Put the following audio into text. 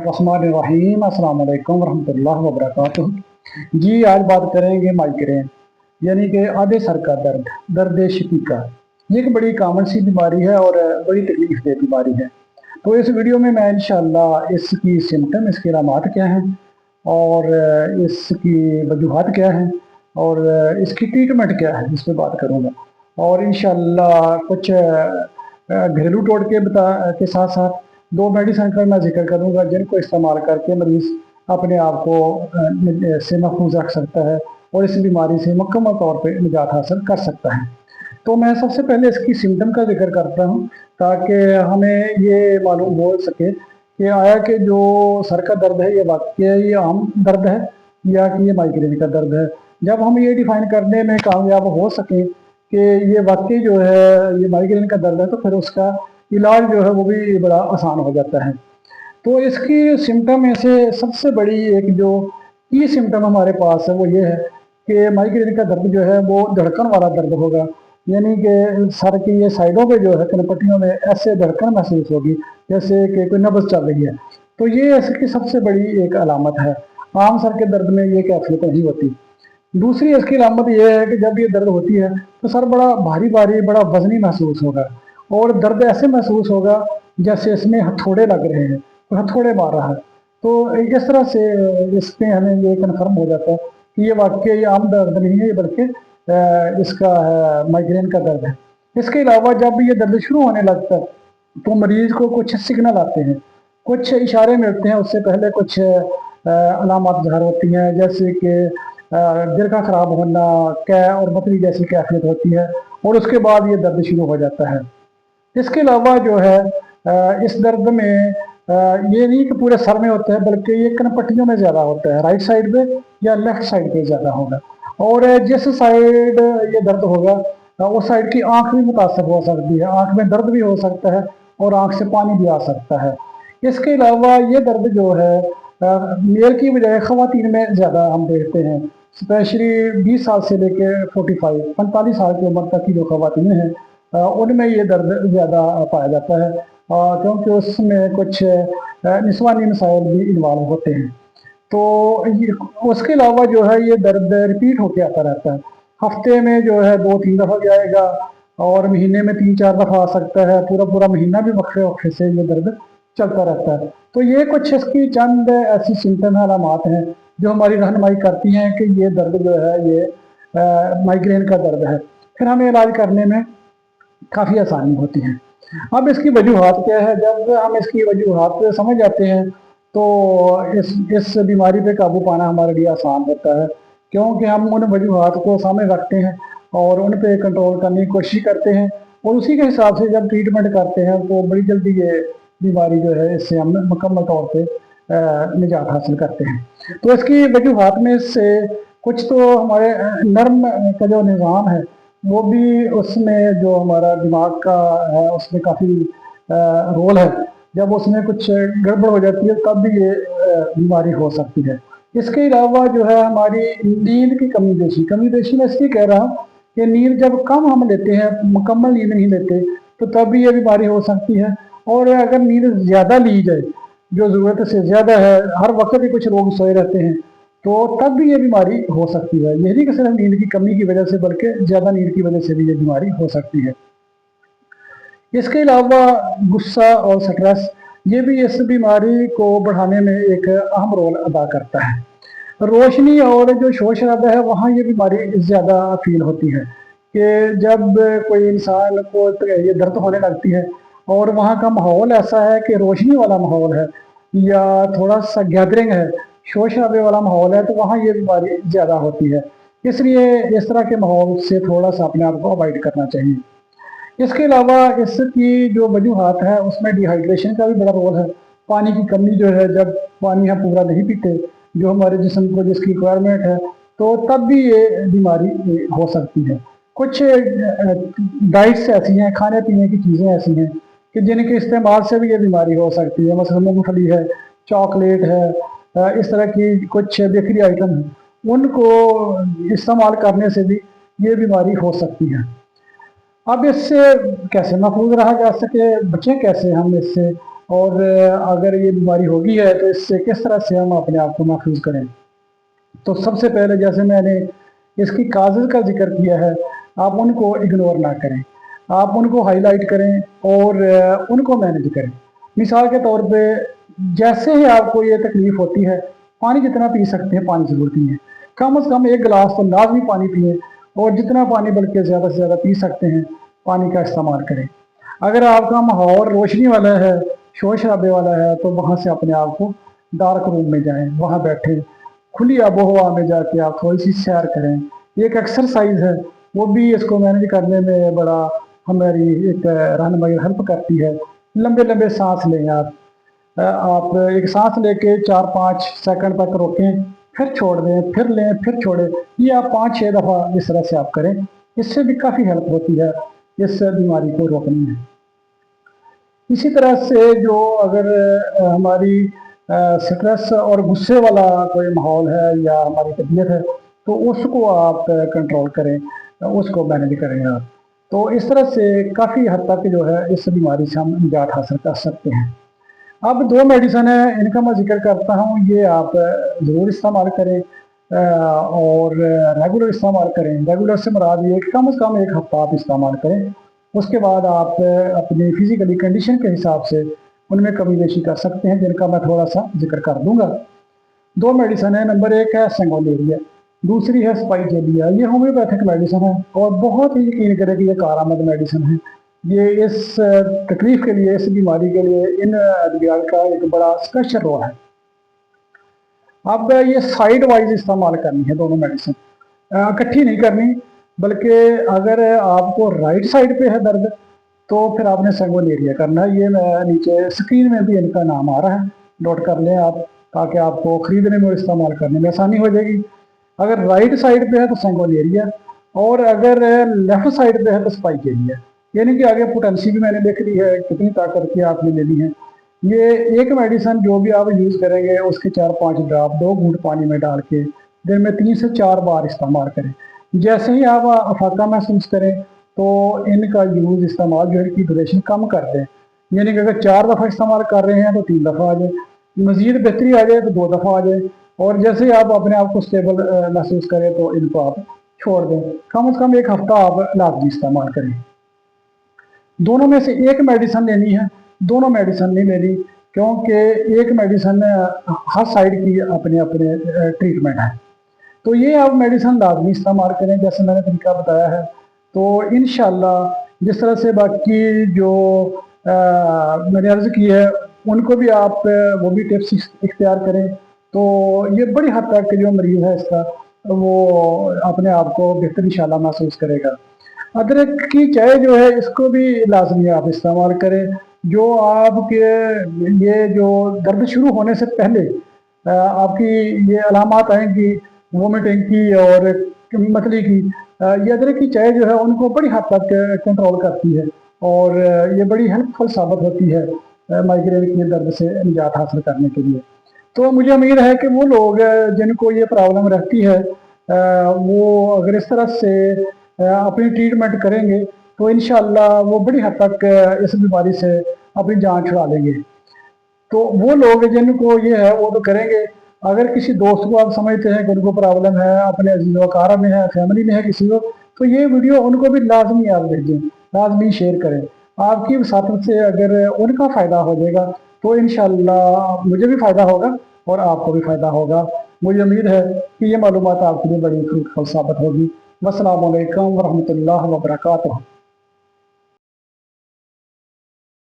बिस्मिल्लाहिर्रहमानिर्रहीम। अस्सलाम वालेकुम रहमतुल्लाहि व बरकातुहू। जी आज बात करेंगे माइग्रेन यानी कि आधे सर का दर्द, दर्द शकीका। ये एक बड़ी कॉमन सी बीमारी है और बड़ी तकलीफ दह बीमारी है। तो इस वीडियो में मैं इंशाअल्लाह इसकी सिम्टम, इसकी अलामात क्या हैं और इसकी वजूहात क्या हैं और इसकी ट्रीटमेंट क्या है, इस पर बात करूँगा। और इंशाअल्लाह कुछ घरेलू टोटके के साथ साथ दो मेडिसिन का मैं जिक्र करूँगा जिनको इस्तेमाल करके मरीज़ अपने आप को से महफूज रख सकता है और इस बीमारी से मुकम्मल तौर पर निजात हासिल कर सकता है। तो मैं सबसे पहले इसकी सिम्टम का जिक्र करता हूँ ताकि हमें ये मालूम हो सके कि आया कि जो सर का दर्द है ये वाकई आम दर्द है या कि ये माइग्रेन का दर्द है। जब हम ये डिफाइन करने में कामयाब हो सकें कि ये वाकई जो है ये माइग्रेन का दर्द है तो फिर उसका इलाज जो है वो भी बड़ा आसान हो जाता है। तो इसकी सिम्टम में से सबसे बड़ी एक जो की सिम्टम हमारे पास है वो ये है कि माइग्रेन का दर्द जो है वो धड़कन वाला दर्द होगा, यानी कि सर की ये साइडों पे जो है कनपट्टियों में ऐसे धड़कन महसूस होगी जैसे कि कोई नब्ज़ चल रही है। तो ये इसकी सबसे बड़ी एक अलामत है। आम सर के दर्द में ये कैफियत नहीं होती। दूसरी इसकी अलामत यह है कि जब ये दर्द होती है तो सर बड़ा भारी भारी, बड़ा वजनी महसूस होगा और दर्द ऐसे महसूस होगा जैसे इसमें हथौड़े लग रहे हैं, तो हथौड़े मार रहा है। तो इस तरह से इसमें हमें ये कन्फर्म हो जाता है कि ये वाकई आम दर्द नहीं है, बल्कि इसका माइग्रेन का दर्द है। इसके अलावा जब ये दर्द शुरू होने लगता है तो मरीज को कुछ सिग्नल आते हैं, कुछ इशारे मिलते हैं। उससे पहले कुछ अलामत ज़ाहिर होती हैं जैसे कि दिल का ख़राब होना, कै और मतली जैसी कैफियत होती है और उसके बाद ये दर्द शुरू हो जाता है। इसके अलावा जो है इस दर्द में ये नहीं कि पूरे सर में होता है, बल्कि ये कनपट्टियों में ज़्यादा होता है, राइट साइड पे या लेफ्ट साइड पे ज़्यादा होगा। और जिस साइड ये दर्द होगा उस साइड की आंख भी मुतासर हो सकती है, आंख में दर्द भी हो सकता है और आंख से पानी भी आ सकता है। इसके अलावा ये दर्द जो है मेल की बजाय ख़वातीन में ज़्यादा हम देखते हैं, स्पेशली 20 साल से लेके 45 साल की उम्र तक की जो ख़वातीन हैं उनमें ये दर्द ज़्यादा पाया जाता है क्योंकि उसमें कुछ निस्वानी मसाइल भी इन्वॉल्व होते हैं। तो उसके अलावा जो है ये दर्द रिपीट होके आता रहता है। हफ्ते में जो है 2-3 दफ़ा भी आएगा और महीने में 3-4 दफ़ा आ सकता है। पूरा पूरा महीना भी वक्फे वक्फे से ये दर्द चलता रहता है। तो ये कुछ इसकी चंद ऐसी सिम्टम अलामात हैं जो हमारी रहनुमाई करती हैं कि ये दर्द जो है ये माइग्रेन का दर्द है। फिर हमें इलाज करने में काफ़ी आसानी होती है। अब इसकी वजूहात क्या है? जब हम इसकी वजूहात समझ जाते हैं तो इस बीमारी पे काबू पाना हमारे लिए आसान होता है, क्योंकि हम उन वजूहात को सामने रखते हैं और उन पे कंट्रोल करने की कोशिश करते हैं और उसी के हिसाब से जब ट्रीटमेंट करते हैं तो बड़ी जल्दी ये बीमारी जो है इससे हम मुकम्मल तौर पे निजात हासिल करते हैं। तो इसकी वजूहात में से कुछ तो हमारे नर्म का जो निज़ाम है वो भी, उसमें जो हमारा दिमाग का है उसमें काफ़ी रोल है। जब उसमें कुछ गड़बड़ हो जाती है तब भी ये बीमारी हो सकती है। इसके अलावा जो है हमारी नींद की कमी बेशी मैं इसलिए कह रहा हूँ कि नींद जब कम हम लेते हैं, मुकम्मल नींद नहीं लेते, तो तब भी ये बीमारी हो सकती है। और अगर नींद ज़्यादा ली जाए, जो ज़रूरत से ज़्यादा है, हर वक्त ही कुछ लोग सोए रहते हैं, तो तब भी ये बीमारी हो सकती है। ये नहीं कि सिर्फ नींद की कमी की वजह से, बल्कि ज़्यादा नींद की वजह से भी ये बीमारी हो सकती है। इसके अलावा गुस्सा और स्ट्रेस ये भी इस बीमारी को बढ़ाने में एक अहम रोल अदा करता है। रोशनी और जो शोर शराबा है वहाँ ये बीमारी ज़्यादा फील होती है कि जब कोई इंसान को ये दर्द होने लगती है और वहाँ का माहौल ऐसा है कि रोशनी वाला माहौल है या थोड़ा सा गैदरिंग है, शोर शराबे वाला माहौल है, तो वहाँ ये बीमारी ज़्यादा होती है। इसलिए इस तरह के माहौल से थोड़ा सा अपने आप को अवॉइड करना चाहिए। इसके अलावा इसकी जो वजूहात है उसमें डिहाइड्रेशन का भी बड़ा रोल है। पानी की कमी जो है, जब पानी हम पूरा नहीं पीते जो हमारे जिस्म को जिसकी रिक्वायरमेंट है, तो तब भी ये बीमारी हो सकती है। कुछ डाइट्स ऐसी हैं, खाने पीने की चीज़ें ऐसी हैं कि जिनके इस्तेमाल से भी ये बीमारी हो सकती है। मसलन मूँगफली है, चॉकलेट है, इस तरह की कुछ बेकरी आइटम हैं, उनको इस्तेमाल करने से भी ये बीमारी हो सकती है। अब इससे कैसे महफूज रहा जा सके, बचें कैसे हम इससे? और अगर ये बीमारी होगी है तो इससे किस तरह से हम अपने आप को महफूज करें। तो सबसे पहले जैसे मैंने इसकी काजेज़ का जिक्र किया है, आप उनको इग्नोर ना करें, आप उनको हाईलाइट करें और उनको मैनेज करें। मिसाल के तौर पे जैसे ही आपको ये तकलीफ़ होती है, पानी जितना पी सकते हैं पानी ज़रूर पिए, कम से कम 1 गिलास तो लाजमी पानी पिए, और जितना पानी बल्कि ज़्यादा से ज़्यादा पी सकते हैं पानी का इस्तेमाल करें। अगर आपका माहौल रोशनी वाला है, शोर शराबे वाला है, तो वहाँ से अपने आप को डार्क रूम में जाएं, वहाँ बैठें, खुली आबो हवा में जाके आप थोड़ी सी सैर करें। एक एक्सरसाइज है, वो भी इसको मैनेज करने में बड़ा हमारी एक रहनुमाई हेल्प करती है। लंबे लंबे सांस लें आप एक सांस लेके 4-5 सेकंड तक रोकें, फिर छोड़ दें, फिर लें, फिर छोड़ें। ये आप 5-6 दफ़ा इस तरह से आप करें, इससे भी काफ़ी हेल्प होती है इस बीमारी को रोकने में। इसी तरह से जो अगर हमारी स्ट्रेस और गुस्से वाला कोई माहौल है या हमारी तबीयत है, तो उसको आप कंट्रोल करें, उसको मैनेज करें आप। तो इस तरह से काफ़ी हद तक जो है इस बीमारी से हम निजात हासिल कर सकते हैं। अब 2 मेडिसिन है, इनका मैं जिक्र करता हूँ, ये आप ज़रूर इस्तेमाल करें और रेगुलर इस्तेमाल करें। रेगुलर से मुराद ये कम से कम 1 हफ्ता आप इस्तेमाल करें, उसके बाद आप अपनी फिजिकली कंडीशन के हिसाब से उनमें कमी बेशी कर सकते हैं, जिनका मैं थोड़ा सा जिक्र कर दूंगा। 2 मेडिसिन है, नंबर 1 है सेंगोलेरिया, दूसरी है स्पाइजेलिया। ये होम्योपैथिक मेडिसिन है और बहुत ही यकीन करें कि ये कारआमद मेडिसिन है। ये इस तकलीफ के लिए, इस बीमारी के लिए इन अद्वियात का एक बड़ा स्पेशल रोल है। अब ये साइड वाइज इस्तेमाल करनी है दोनों मेडिसिन, इकट्ठी नहीं करनी, बल्कि अगर आपको राइट साइड पे है दर्द तो फिर आपने सेंगोलेरिया करना है। ये नीचे स्क्रीन में भी इनका नाम आ रहा है, नोट कर लें आप, ताकि आपको खरीदने में और इस्तेमाल करने में आसानी हो जाएगी। अगर राइट साइड पे है तो सेंगोलेरिया, और अगर लेफ्ट साइड पे है तो स्पाइकेलिया। यानी कि आगे पोटेंसी भी मैंने लिख ली है, कितनी ताकत की आपने लेनी है। ये एक मेडिसिन जो भी आप यूज़ करेंगे उसके 4-5 ड्रॉप 2 घूंट पानी में डाल के दिन में 3 से 4 बार इस्तेमाल करें। जैसे ही आप अफाका महसूस करें तो इनका यूज़ इस्तेमाल जो है इनकी ड्यूरेशन कम कर दें। यानी कि अगर 4 दफ़ा इस्तेमाल कर रहे हैं तो 3 दफ़ा आ जाए, मज़ीद बेहतरी आ जाए तो 2 दफ़ा आ जाए, और जैसे ही आप अपने आप को स्टेबल महसूस करें तो इनको आप छोड़ दें। कम से कम 1 हफ्ता आप लाजमी इस्तेमाल करें। दोनों में से एक मेडिसिन लेनी है, दोनों मेडिसिन नहीं लेनी, क्योंकि एक मेडिसिन हर साइड की अपने अपने ट्रीटमेंट है। तो ये आप मेडिसिन लाजमी इस्तेमाल करें जैसे मैंने तरीका बताया है। तो इंशाल्लाह जिस तरह से बाकी जो मैंने अर्ज़ की है उनको भी आप वो भी टिप्स इख्तियार करें, तो ये बड़ी हद तक जो मरीज़ है इसका वो अपने आप को बेहतर इंशाल्लाह महसूस करेगा। अदरक की चाय जो है इसको भी लाजमी आप इस्तेमाल करें। जो आपके ये जो दर्द शुरू होने से पहले आपकी ये अलामात आएंगी वोमिटिंग की और मतली की, ये अदरक की चाय जो है उनको बड़ी हद तक कंट्रोल करती है और ये बड़ी हेल्पफुल साबित होती है माइग्रेन के दर्द से निजात हासिल करने के लिए। तो मुझे उम्मीद है कि वो लोग जिनको ये प्रॉब्लम रहती है वो अगर इस तरह से अपनी ट्रीटमेंट करेंगे तो इंशाल्लाह वो बड़ी हद तक इस बीमारी से अपनी जान छुड़ा लेंगे। तो वो लोग जिनको ये है वो तो करेंगे। अगर किसी दोस्त को आप समझते हैं कि उनको प्रॉब्लम है, अपने अजीज़ वकारा में है, फैमिली में है किसी को, तो ये वीडियो उनको भी लाजमी आप भेजें, लाजमी शेयर करें। आपकी वसातत से अगर उनका फ़ायदा हो जाएगा तो इंशाल्लाह मुझे भी फ़ायदा होगा और आपको भी फ़ायदा होगा। मुझे उम्मीद है कि ये मालूमात आपके लिए बड़ी फ्रूटफुल साबित होगी। वस्सलामु अलैकुम वरहमतुल्लाहि वबरकातुहू।